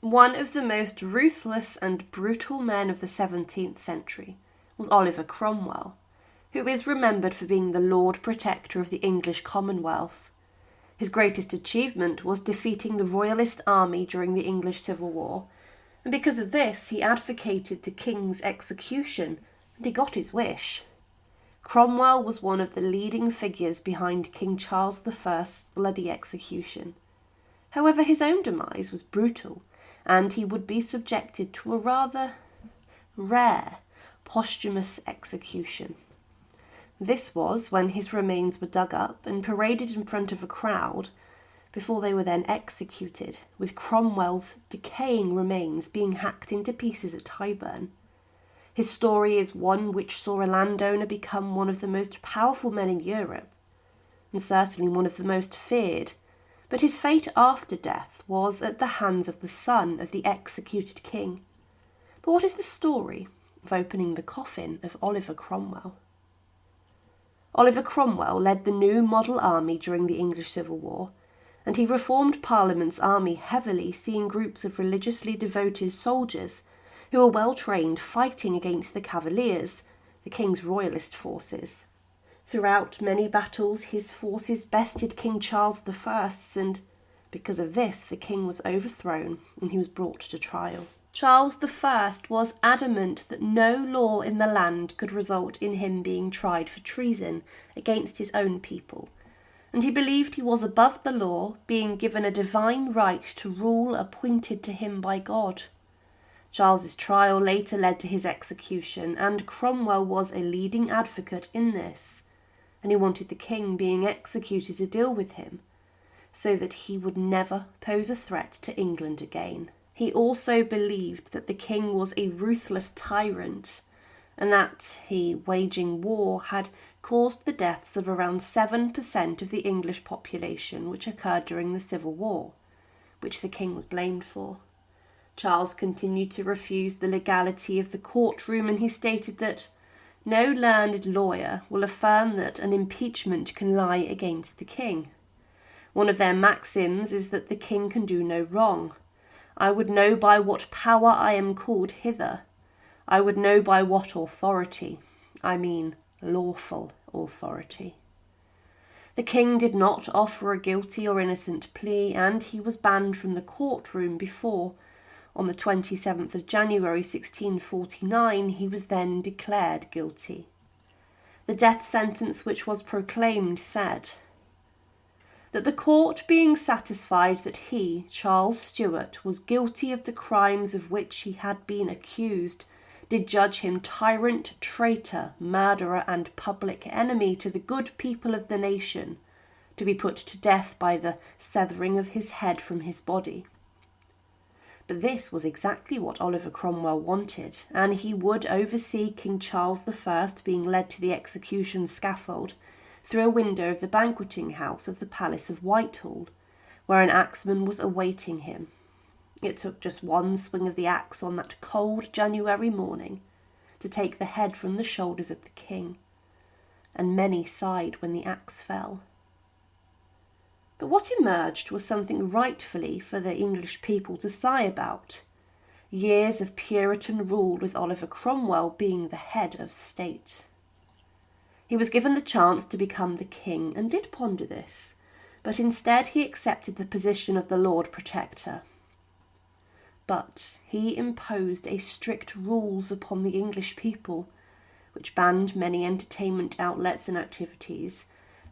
One of the most ruthless and brutal men of the 17th century was Oliver Cromwell, who is remembered for being the Lord Protector of the English Commonwealth. His greatest achievement was defeating the royalist army during the English Civil War, and because of this he advocated the king's execution, and he got his wish. Cromwell was one of the leading figures behind King Charles I's bloody execution. However, his own demise was brutal, and he would be subjected to a rather rare posthumous execution. This was when his remains were dug up and paraded in front of a crowd before they were then executed, with Cromwell's decaying remains being hacked into pieces at Tyburn. His story is one which saw a landowner become one of the most powerful men in Europe, and certainly one of the most feared, but his fate after death was at the hands of the son of the executed king. But what is the story of opening the coffin of Oliver Cromwell? Oliver Cromwell led the new model army during the English Civil War, and he reformed Parliament's army heavily, seeing groups of religiously devoted soldiers who were well trained fighting against the Cavaliers, the king's royalist forces. Throughout many battles his forces bested King Charles I, and because of this the king was overthrown and he was brought to trial. Charles I was adamant that no law in the land could result in him being tried for treason against his own people, and he believed he was above the law, being given a divine right to rule appointed to him by God. Charles's trial later led to his execution, and Cromwell was a leading advocate in this, and he wanted the king being executed to deal with him, so that he would never pose a threat to England again. He also believed that the king was a ruthless tyrant, and that he, waging war, had caused the deaths of around 7% of the English population which occurred during the Civil War, which the king was blamed for. Charles continued to refuse the legality of the courtroom, and he stated that no learned lawyer will affirm that an impeachment can lie against the king. One of their maxims is that the king can do no wrong. I would know by what power I am called hither. I would know by what authority. I mean lawful authority. The king did not offer a guilty or innocent plea, and he was banned from the courtroom before, on the 27th of January 1649, he was then declared guilty. The death sentence which was proclaimed said that the court being satisfied that he, Charles Stuart, was guilty of the crimes of which he had been accused, did judge him tyrant, traitor, murderer, and public enemy to the good people of the nation, to be put to death by the severing of his head from his body. But this was exactly what Oliver Cromwell wanted, and he would oversee King Charles I being led to the execution scaffold through a window of the banqueting house of the Palace of Whitehall, where an axeman was awaiting him. It took just one swing of the axe on that cold January morning to take the head from the shoulders of the king, and many sighed when the axe fell. But what emerged was something rightfully for the English people to sigh about: years of Puritan rule with Oliver Cromwell being the head of state. He was given the chance to become the king and did ponder this, but instead he accepted the position of the Lord Protector. But he imposed a strict rules upon the English people, which banned many entertainment outlets and activities,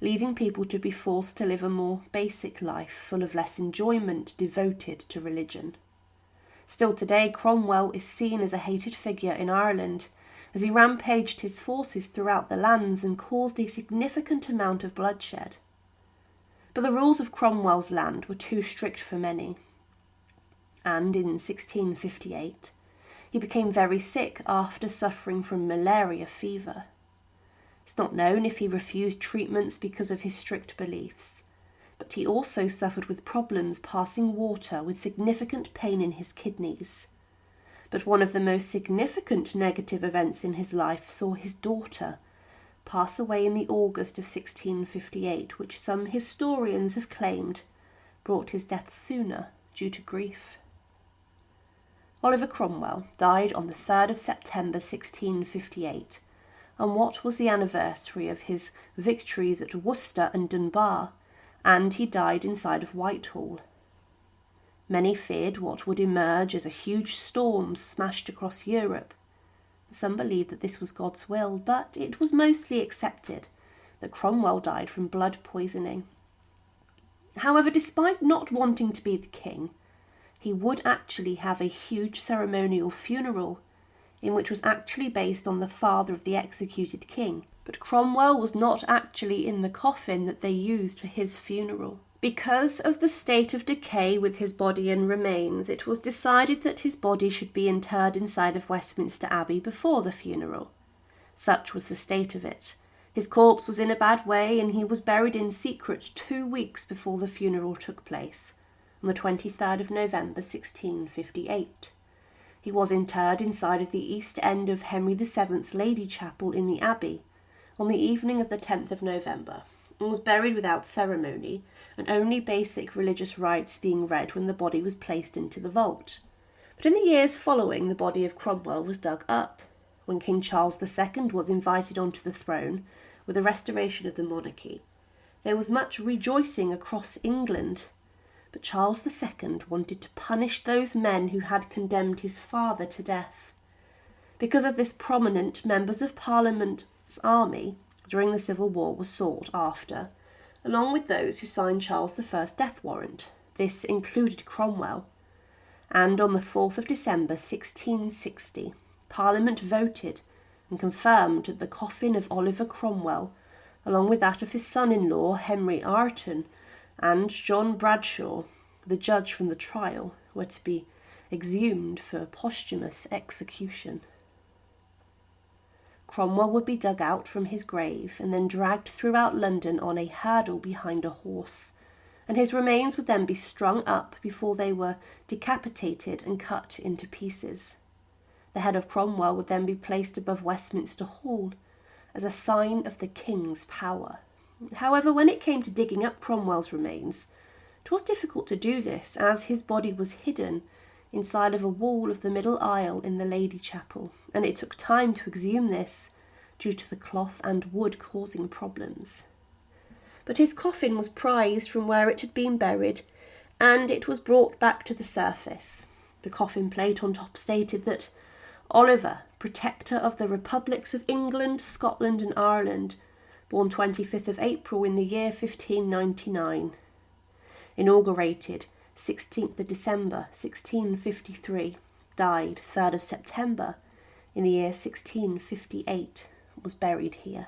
leading people to be forced to live a more basic life full of less enjoyment devoted to religion. Still today, Cromwell is seen as a hated figure in Ireland, as he rampaged his forces throughout the lands and caused a significant amount of bloodshed. But the rules of Cromwell's land were too strict for many, and in 1658 he became very sick after suffering from malaria fever. It's not known if he refused treatments because of his strict beliefs, but he also suffered with problems passing water with significant pain in his kidneys. But one of the most significant negative events in his life saw his daughter pass away in the August of 1658, which some historians have claimed brought his death sooner due to grief. Oliver Cromwell died on the 3rd of September 1658, on what was the anniversary of his victories at Worcester and Dunbar, and he died inside of Whitehall. Many feared what would emerge as a huge storm smashed across Europe. Some believed that this was God's will, but it was mostly accepted that Cromwell died from blood poisoning. However, despite not wanting to be the king, he would actually have a huge ceremonial funeral, in which was actually based on the father of the executed king. But Cromwell was not actually in the coffin that they used for his funeral. Because of the state of decay with his body and remains, it was decided that his body should be interred inside of Westminster Abbey before the funeral. Such was the state of it. His corpse was in a bad way, and he was buried in secret 2 weeks before the funeral took place, on the 23rd of November 1658. He was interred inside of the east end of Henry VII's Lady Chapel in the Abbey on the evening of the 10th of November, and was buried without ceremony, and only basic religious rites being read when the body was placed into the vault. But in the years following, the body of Cromwell was dug up. When King Charles II was invited onto the throne with the restoration of the monarchy, there was much rejoicing across England. But Charles II wanted to punish those men who had condemned his father to death. Because of this, prominent members of Parliament's army during the Civil War were sought after, along with those who signed Charles I's death warrant. This included Cromwell. And on the 4th of December 1660, Parliament voted and confirmed that the coffin of Oliver Cromwell, along with that of his son-in-law Henry Arton and John Bradshaw, the judge from the trial, were to be exhumed for posthumous execution. Cromwell would be dug out from his grave and then dragged throughout London on a hurdle behind a horse, and his remains would then be strung up before they were decapitated and cut into pieces. The head of Cromwell would then be placed above Westminster Hall as a sign of the king's power. However, when it came to digging up Cromwell's remains, it was difficult to do this, as his body was hidden inside of a wall of the middle aisle in the Lady Chapel, and it took time to exhume this due to the cloth and wood causing problems. But his coffin was prized from where it had been buried, and it was brought back to the surface. The coffin plate on top stated that Oliver, Protector of the Republics of England, Scotland and Ireland, born 25th of April in the year 1599. Inaugurated 16th of December 1653, died 3rd of September in the year 1658, was buried here.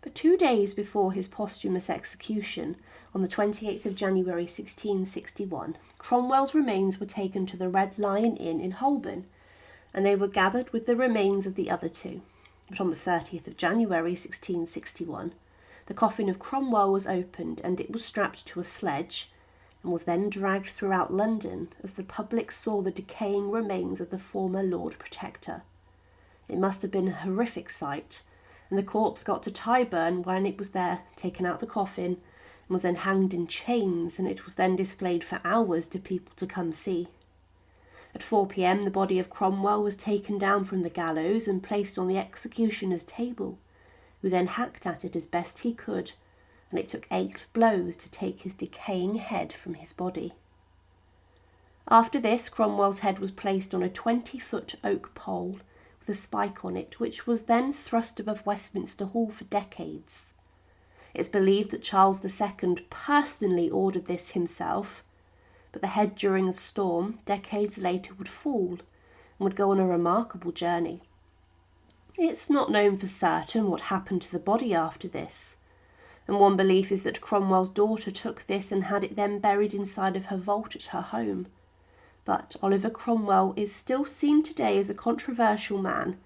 But 2 days before his posthumous execution, on the 28th of January 1661, Cromwell's remains were taken to the Red Lion Inn in Holborn, and they were gathered with the remains of the other two. But on the 30th of January 1661, the coffin of Cromwell was opened, and it was strapped to a sledge and was then dragged throughout London as the public saw the decaying remains of the former Lord Protector. It must have been a horrific sight, and the corpse got to Tyburn when it was there, taken out the coffin, and was then hanged in chains, and it was then displayed for hours to people to come see. At 4 p.m, the body of Cromwell was taken down from the gallows and placed on the executioner's table, who then hacked at it as best he could, and it took 8 blows to take his decaying head from his body. After this, Cromwell's head was placed on a 20-foot oak pole with a spike on it, which was then thrust above Westminster Hall for decades. It's believed that Charles II personally ordered this himself, but the head during a storm decades later would fall and would go on a remarkable journey. It's not known for certain what happened to the body after this, and one belief is that Cromwell's daughter took this and had it then buried inside of her vault at her home. But Oliver Cromwell is still seen today as a controversial man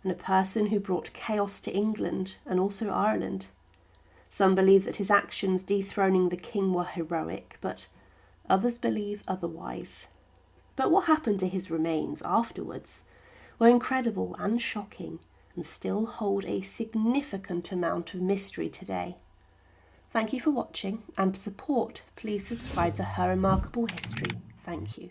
and a person who brought chaos to England and also Ireland. Some believe that his actions dethroning the king were heroic, but others believe otherwise. But what happened to his remains afterwards were incredible and shocking, and still hold a significant amount of mystery today. Thank you for watching, and to support, please subscribe to Her Remarkable History. Thank you.